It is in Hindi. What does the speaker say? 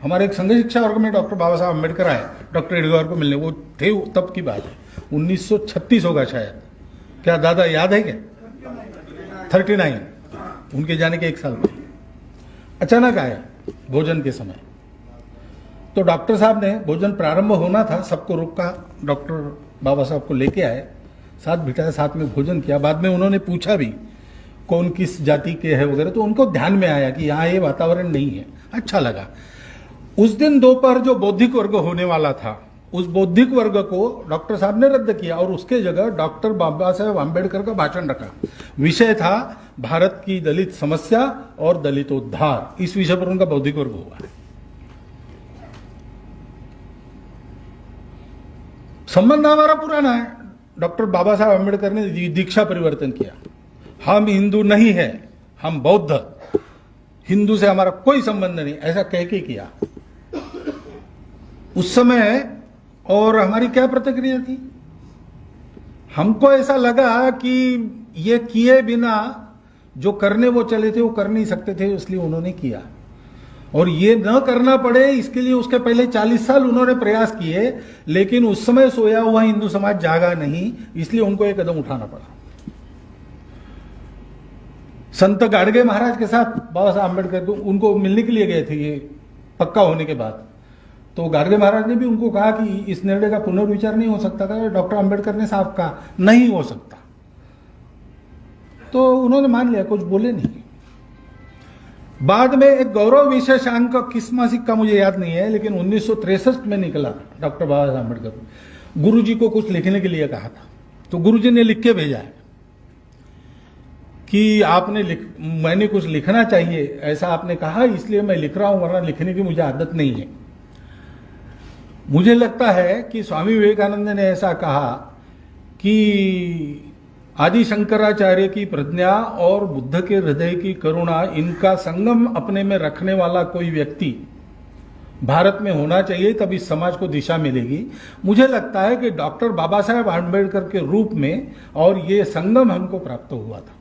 हमारे एक संघ शिक्षा वर्ग में डॉक्टर बाबा साहब अम्बेडकर आए डॉक्टर एडगार को मिलने, वो थे तब की बात है, 1936 होगा शायद। क्या दादा याद है क्या? 39, उनके जाने के 1 साल पहले अचानक आया भोजन के समय। तो डॉक्टर साहब ने, भोजन प्रारंभ होना था, सबको रोका, डॉक्टर बाबा साहब को लेके आए, साथ बिठाए, साथ में भोजन किया। बाद में उन्होंने पूछा भी कौन किस जाति के है वगैरह, तो उनको ध्यान में आया कि यहाँ ये वातावरण नहीं है। अच्छा लगा। उस दिन दोपहर जो बौद्धिक वर्ग होने वाला था, उस बौद्धिक वर्ग को डॉक्टर साहब ने रद्द किया और उसके जगह डॉक्टर बाबा साहेब आम्बेडकर का भाषण रखा। विषय था भारत की दलित समस्या और दलितोद्धार। इस विषय पर उनका बौद्धिक वर्ग हुआ है। संबंध हमारा पुराना है। डॉक्टर बाबा साहब आम्बेडकर ने दीक्षा परिवर्तन किया। हम हिंदू नहीं है, हम बौद्ध, हिंदू से हमारा कोई संबंध नहीं, ऐसा कह के किया उस समय। और हमारी क्या प्रतिक्रिया थी? हमको ऐसा लगा कि ये किए बिना जो करने वो चले थे वो कर नहीं सकते थे, इसलिए उन्होंने किया। और ये न करना पड़े इसके लिए उसके पहले 40 साल उन्होंने प्रयास किए, लेकिन उस समय सोया हुआ हिंदू समाज जागा नहीं, इसलिए उनको एक कदम उठाना पड़ा। संत गाडगे महाराज के साथ बाबा साहब अम्बेडकर को उनको मिलने के लिए गए थे ये पक्का होने के बाद। तो गाडगे महाराज ने भी उनको कहा कि इस निर्णय का पुनर्विचार नहीं हो सकता था। डॉक्टर अम्बेडकर ने साफ कहा नहीं हो सकता, तो उन्होंने मान लिया, कुछ बोले नहीं। बाद में एक गौरव विशेषांक किस मासिक का मुझे याद नहीं है, लेकिन 1963 में निकला। डॉक्टर बाबा साहब अम्बेडकर गुरुजी को कुछ लिखने के लिए कहा था, तो गुरुजी ने लिख के भेजा है कि मैंने कुछ लिखना चाहिए, ऐसा आपने कहा, इसलिए मैं लिख रहा हूं, वरना लिखने की मुझे आदत नहीं है। मुझे लगता है कि स्वामी विवेकानंद ने ऐसा कहा कि आदि शंकराचार्य की प्रज्ञा और बुद्ध के हृदय की करुणा, इनका संगम अपने में रखने वाला कोई व्यक्ति भारत में होना चाहिए, तब इस समाज को दिशा मिलेगी। मुझे लगता है कि डॉक्टर बाबा साहेब आम्बेडकर के रूप में और ये संगम हमको प्राप्त हुआ था।